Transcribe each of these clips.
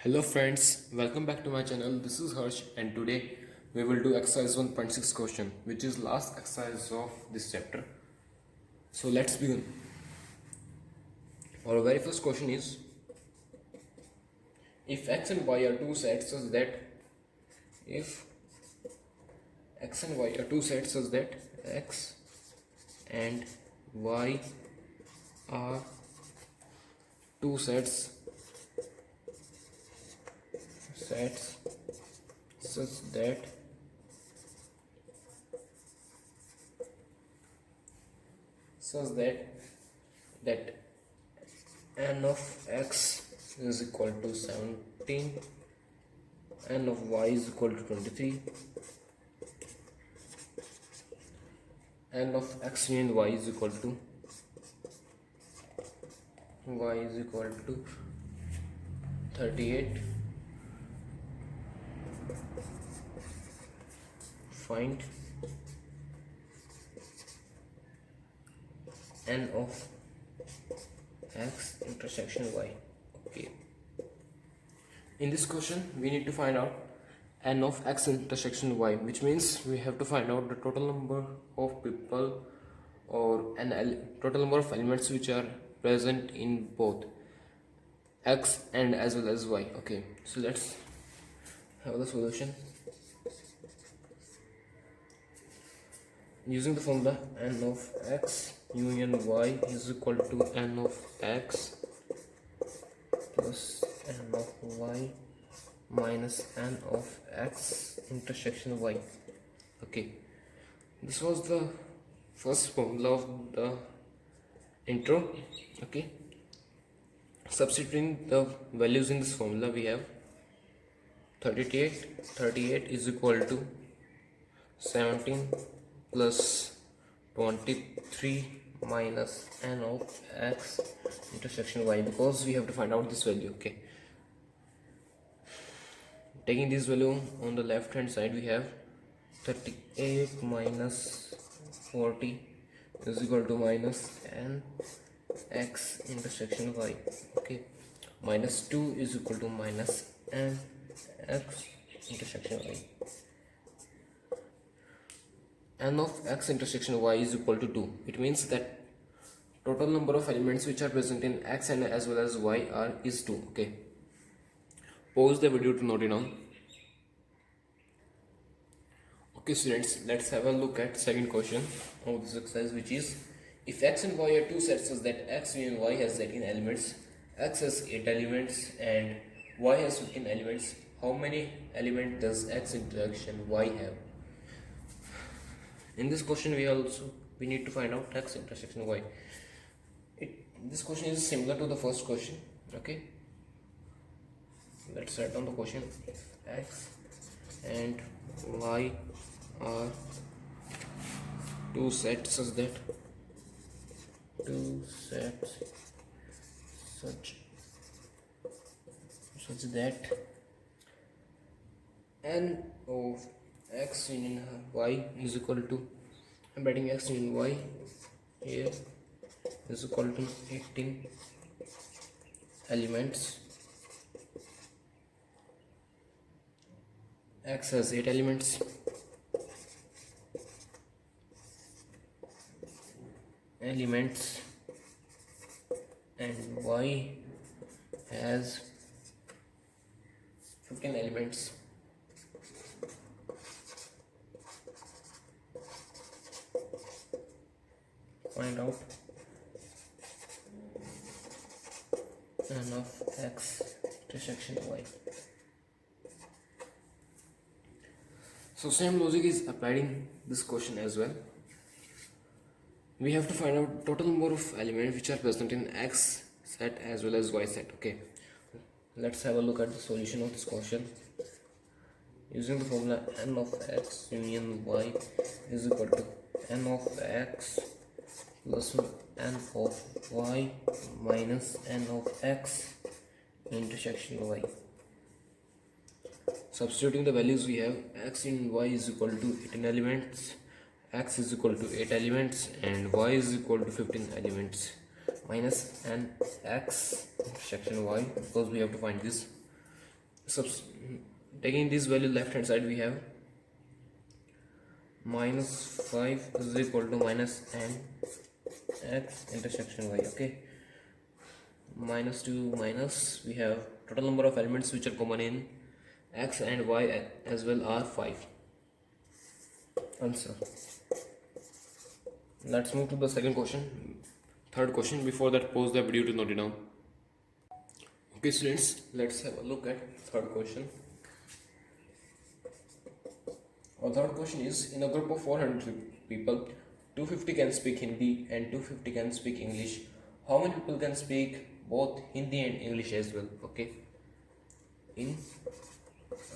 Hello friends, welcome back to my channel. This is Harsh and today we will do exercise 1.6 question, which is last exercise of this chapter. So let's begin. Our very first question is, if x and y are two sets such that if x and y are two sets such that x and y are two sets such that n of x is equal to 17, n of y is equal to 23, n of x and y is equal to 38. Find n of x intersection y. Okay, in this question we need to find out n of x intersection y, which means we have to find out the total number of people or total number of elements which are present in both x and as well as y. Okay, so let's have the solution. Using the formula, n of x union y is equal to n of x plus n of y minus n of x intersection y. Okay, this was the first formula of the intro. Okay, substituting the values in this formula, we have 38 is equal to 17 plus 23 minus n of x intersection y, because we have to find out this value. Okay, taking this value on the left hand side, we have 38 minus 40 is equal to minus n x intersection y. Okay, minus 2 is equal to minus n x intersection y. N of x intersection y is equal to 2. It means that total number of elements which are present in x and as well as y is 2. Okay, pause the video to note it down. Okay students, let's have a look at second question of this exercise, which is, if x and y are two sets such that x union y has 18 elements, x has 8 elements and y has 15 elements, how many elements does x intersection y have? In this question we need to find out x intersection y. This question is similar to the first question. Okay, let's write down the question. If x and y are two sets such that n of x union y is equal to, I'm writing x union y here, is equal to 18 elements. X has 8 elements and y has 15 elements. Find out n of x intersection y. So same logic is applied in this question as well. We have to find out total number of elements which are present in x set as well as y set. Okay, let's have a look at the solution of this question. Using the formula, n of x union y is equal to n of x plus n of y minus n of x intersection y. Substituting the values, we have x in y is equal to 18 elements, x is equal to 8 elements and y is equal to 15 elements. minus n x intersection y, because we have to find this. subs- taking this value left hand side, we have minus 5 is equal to minus n x intersection y. Okay, minus 2 minus, we have total number of elements which are common in x and y as well are 5. Answer. Let's move to the second question, third question. Before that, pause the video to note it down. Okay students, let's have a look at third question. Our third question is, in a group of 400 people, 250 can speak Hindi and 250 can speak English. How many people can speak both Hindi and English as well? Okay, in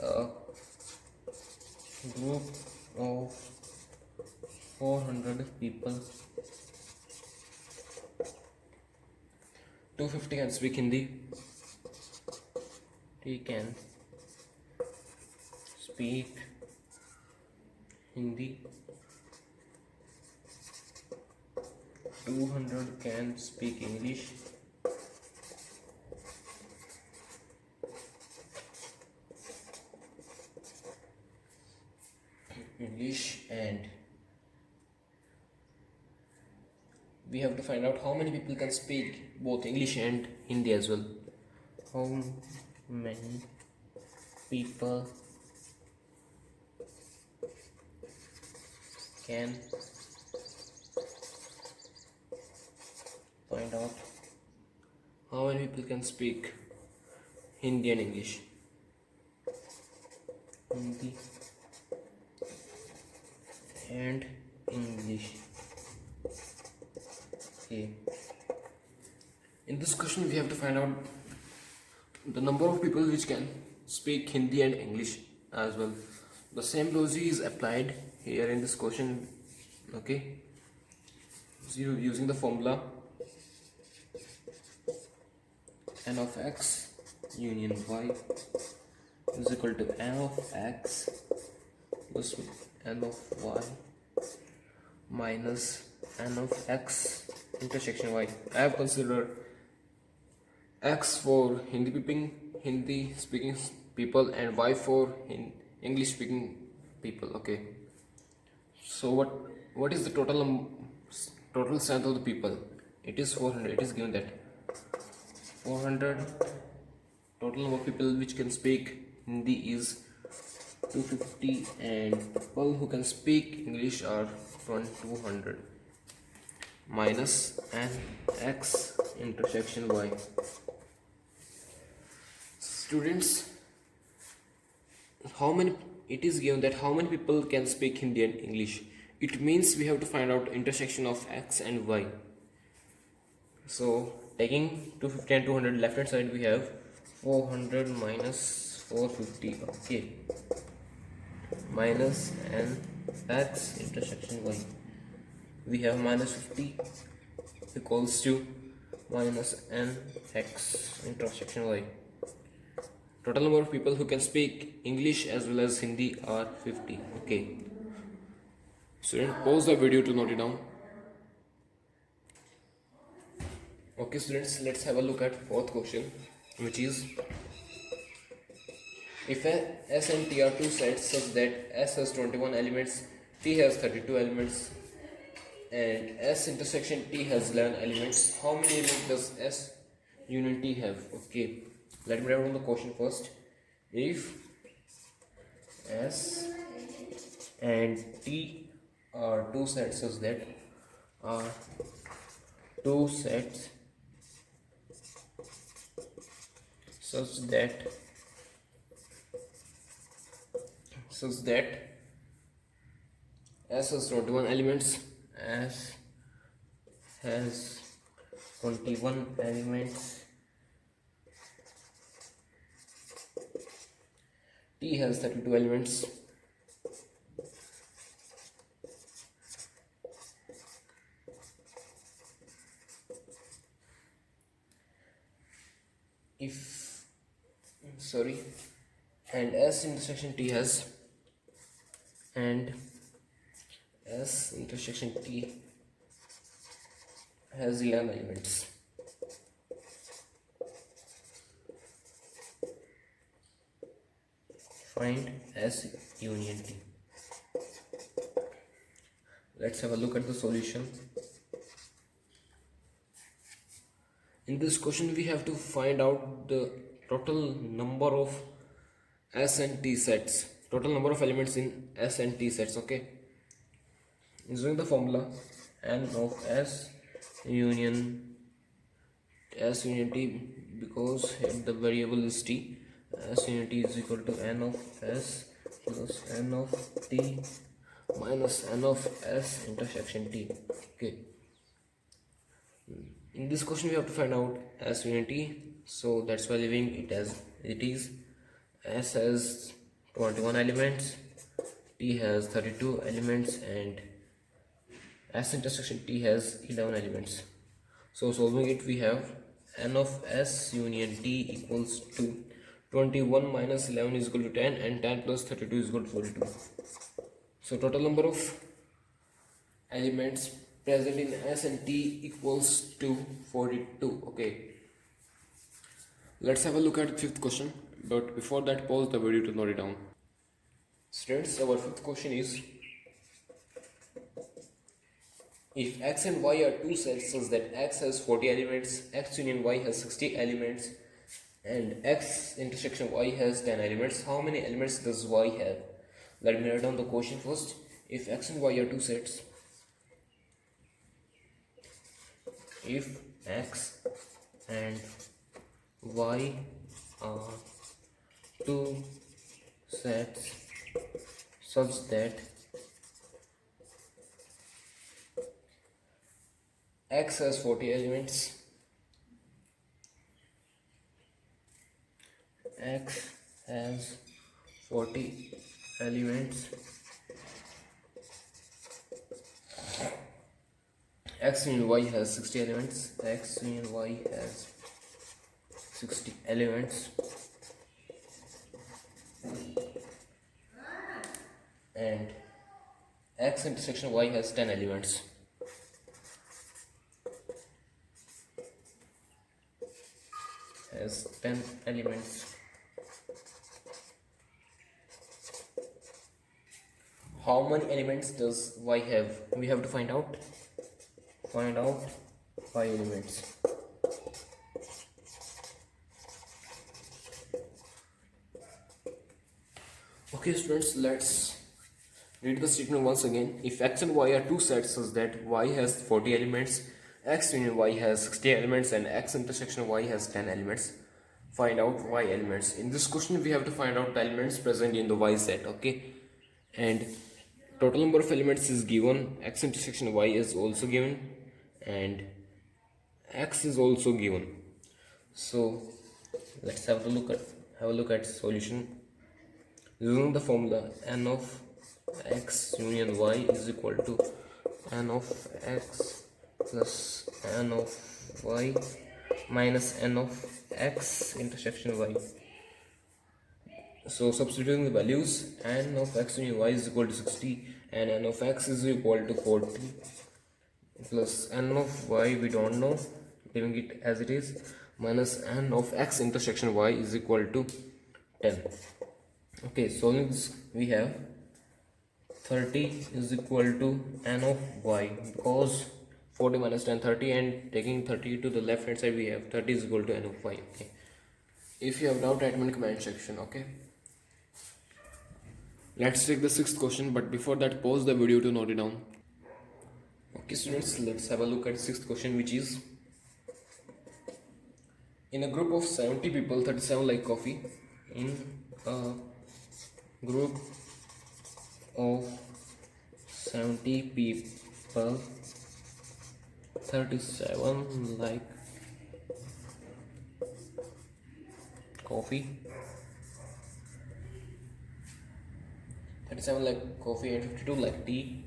a group of 400 people, 250 can speak Hindi, he can speak Hindi, 200 can speak English, and we have to find out how many people can speak both English and Hindi as well. How many people can find out how many people can speak Hindi and English. Hindi and English. Okay. In this question, we have to find out the number of people which can speak Hindi and English as well. The same logic is applied here in this question. Okay. So using the formula n of x union y is equal to n of x plus n of y minus n of x intersection y. I have considered x for Hindi speaking people and y for English speaking people. Okay, so what is the total strength of the people? It is 400. It is given that 400. Total number of people which can speak Hindi is 250 and people who can speak English are 200 minus n x intersection y. Students, it is given that how many people can speak Hindi and English. It means we have to find out intersection of x and y. So taking 250 and 200 left hand side, we have 400 minus 450. Okay, minus n x intersection y. We have minus 50 equals to minus n x intersection y. Total number of people who can speak English as well as Hindi are 50. Okay. Student, pause the video to note it down. Okay students, let's have a look at fourth question, which is, if S and T are two sets such that S has 21 elements, T has 32 elements, and S intersection T has 11 elements, how many elements does S union T have? Okay, let me write down the question first. If S and T are two sets such that S has 21 elements, S has 21 elements, T has 32 elements, and S intersection T has 11 elements. Find S union T. Let's have a look at the solution. In this question we have to find out the total number of S and T sets, total number of elements in S and T sets. Okay, using the formula n of S union T, because the variable is T, S union T is equal to n of S plus n of T minus n of S intersection T. Okay, in this question we have to find out S union T, so that's why leaving it as it is. S has 21 elements, T has 32 elements, and S intersection T has 11 elements. So solving it, we have n of S union T equals to 21 minus 11 is equal to 10, and 10 plus 32 is equal to 42. So total number of elements present in S and T equals to 42. Okay, let's have a look at the fifth question, but before that pause the video to note it down. Students, our fifth question is, if X and Y are two sets such that X has 40 elements, X union Y has 60 elements, and X intersection Y has 10 elements, how many elements does Y have? Let me write down the question first. If X and Y are two sets, if X and Y are two sets such that X has 40 elements, X has 40 elements, X union Y has 60 elements, X union Y has 60 elements, and X intersection Y has 10 elements. Has 10 elements. How many elements does Y have? We have to find out. Find out Y elements. Okay, students, let's read the statement once again. If X and Y are two sets such that Y has 40 elements, X union Y has 60 elements, and X intersection Y has 10 elements, find out Y elements. In this question we have to find out the elements present in the Y set. Okay, and total number of elements is given, X intersection Y is also given, and X is also given. So let's have a look at solution. Using the formula n of X union Y is equal to n of X plus n of Y minus n of X intersection Y. So substituting the values, n of X union Y is equal to 60 and n of X is equal to 40 plus n of Y we don't know, leaving it as it is, minus n of X intersection Y is equal to 10. Okay, solving this, we have 30 is equal to n of Y, because 40 minus 10 30, and taking 30 to the left hand side we have 30 is equal to n of Y. Okay, if you have doubt, write in the comment section. Okay, let's take the sixth question, but before that pause the video to note it down. Okay students, let's have a look at sixth question, which is, in a group of 70 people 37 like coffee. In a group of 70 people 37 like coffee, 37 like coffee and 52 like tea.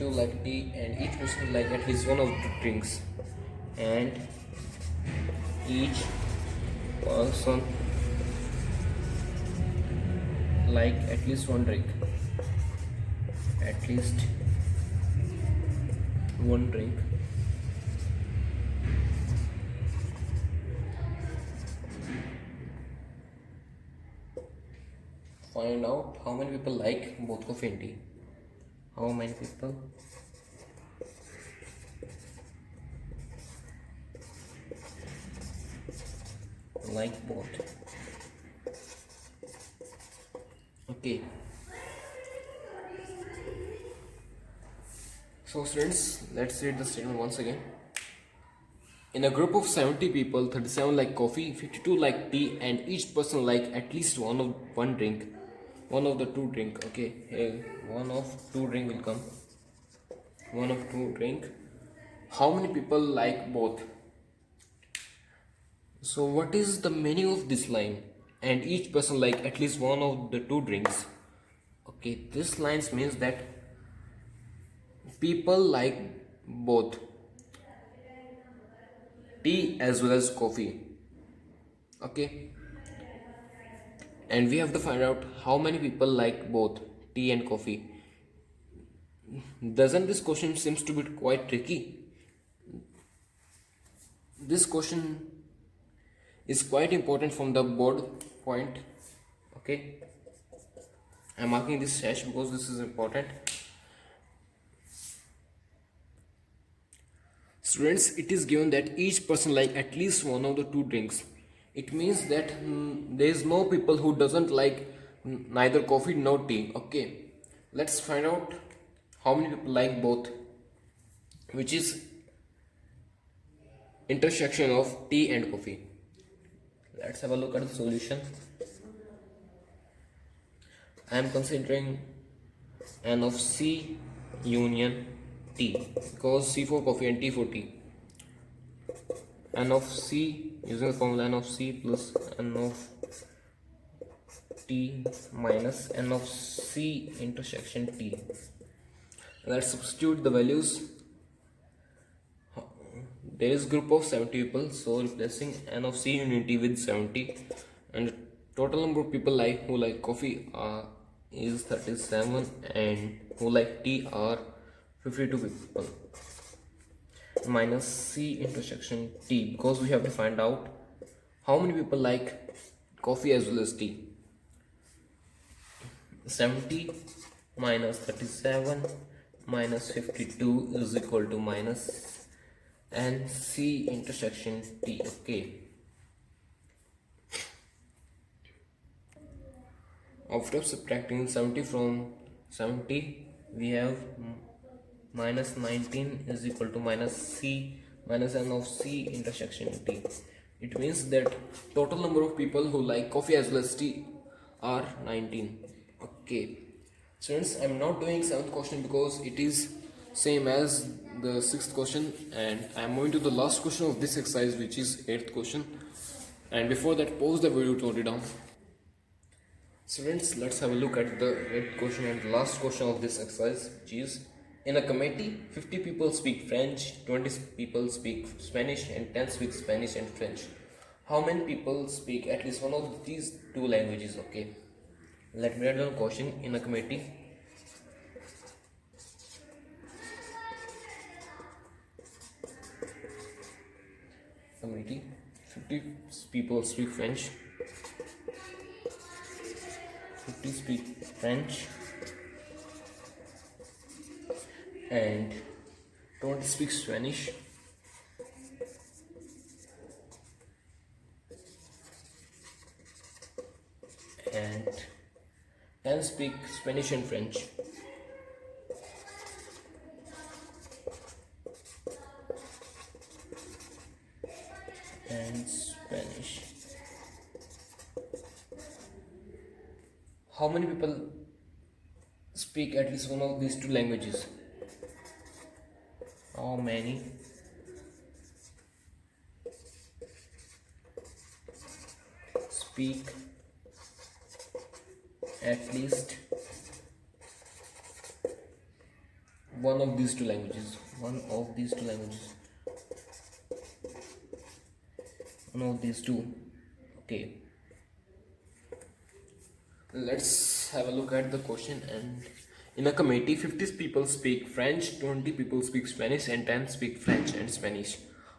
Like tea, and each person like at least one of the drinks, and each person like at least one drink, find out how many people like both coffee and tea. How many people like both? Okay. So students, let's read the statement once again. In a group of 70 people, 37 like coffee, 52 like tea, and each person like at least one drink. One of the two drink. Okay, here one of two drink will come. One of two drink. How many people like both? So what is the meaning of this line? And each person like at least one of the two drinks. Okay, this lines means that people like both tea as well as coffee. Okay, and we have to find out how many people like both tea and coffee. Doesn't this question seems to be quite tricky? This question is quite important from the board point. Okay, I'm marking this hash because this is important. Students, it is given that each person like at least one of the two drinks. It means that there is no people who doesn't like neither coffee nor tea. Okay, let's find out how many people like both, which is intersection of tea and coffee. Let's have a look at the solution. I am considering N of C union T because C for coffee and T for tea. N of C, using the formula N of C plus N of T minus N of C intersection T. Let's substitute the values. There is group of 70 people, so replacing N of C union T with 70, and the total number of people who like coffee is 37, and who like tea are 52 people, minus C intersection T, because we have to find out how many people like coffee as well as tea. 70 minus 37 minus 52 is equal to minus and C intersection T. Okay, after subtracting 70 from 70, we have minus 19 is equal to minus C minus N of C intersection T. It means that total number of people who like coffee as well as tea are 19. Okay, students, I am not doing 7th question because it is same as the 6th question, and I am moving to the last question of this exercise, which is 8th question. And before that, pause the video to note it down. Students, let's have a look at the 8th question and the last question of this exercise, which is: in a committee, 50 people speak French, 20 people speak Spanish, and 10 speak Spanish and French. How many people speak at least one of these two languages? Okay, let me write down question. In a committee, committee, 50 people speak French, 50 speak French, and 20 speak Spanish, and 10 speak Spanish and French. And Spanish. How many people speak at least one of these two languages? How many speak at least one of these two languages? One of these two languages. One of these two. Okay, let's have a look at the question. And in a committee, 50 people speak French, 20 people speak Spanish, and 10 speak French and Spanish.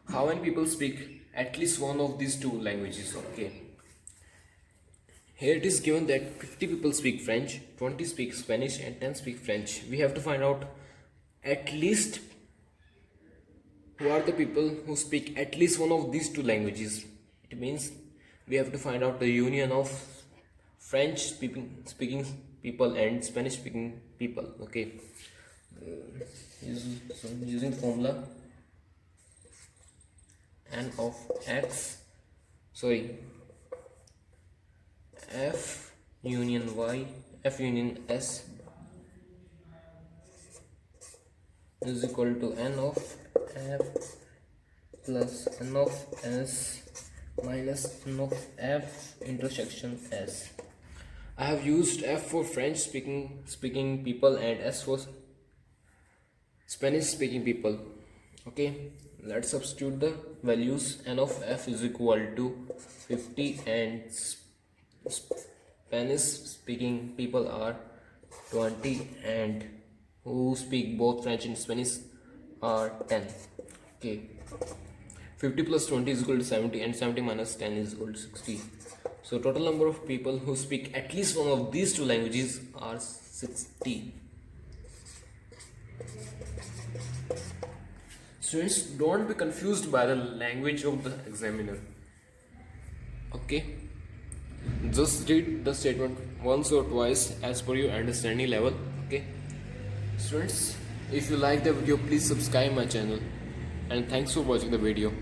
How many people speak at least one of these two languages? Okay, Here it is given that 50 people speak French, 20 speak Spanish, and 10 speak French. We have to find out at least who are the people who speak at least one of these two languages. It means we have to find out the union of French speaking people and Spanish speaking people. Okay, using formula n of x, sorry, f union y, f union s is equal to n of f plus n of s minus n of f intersection s. I have used f for French speaking people and s for Spanish speaking people. Okay, let's substitute the values. N of f is equal to 50 and Spanish speaking people are 20 and who speak both French and Spanish are 10. Okay, 50 plus 20 is equal to 70 and 70 minus 10 is equal to 60. So total number of people who speak at least one of these two languages are 60. Students, don't be confused by the language of the examiner. Okay, just read the statement once or twice as per your understanding level. Okay, students, if you like the video, please subscribe my channel, and thanks for watching the video.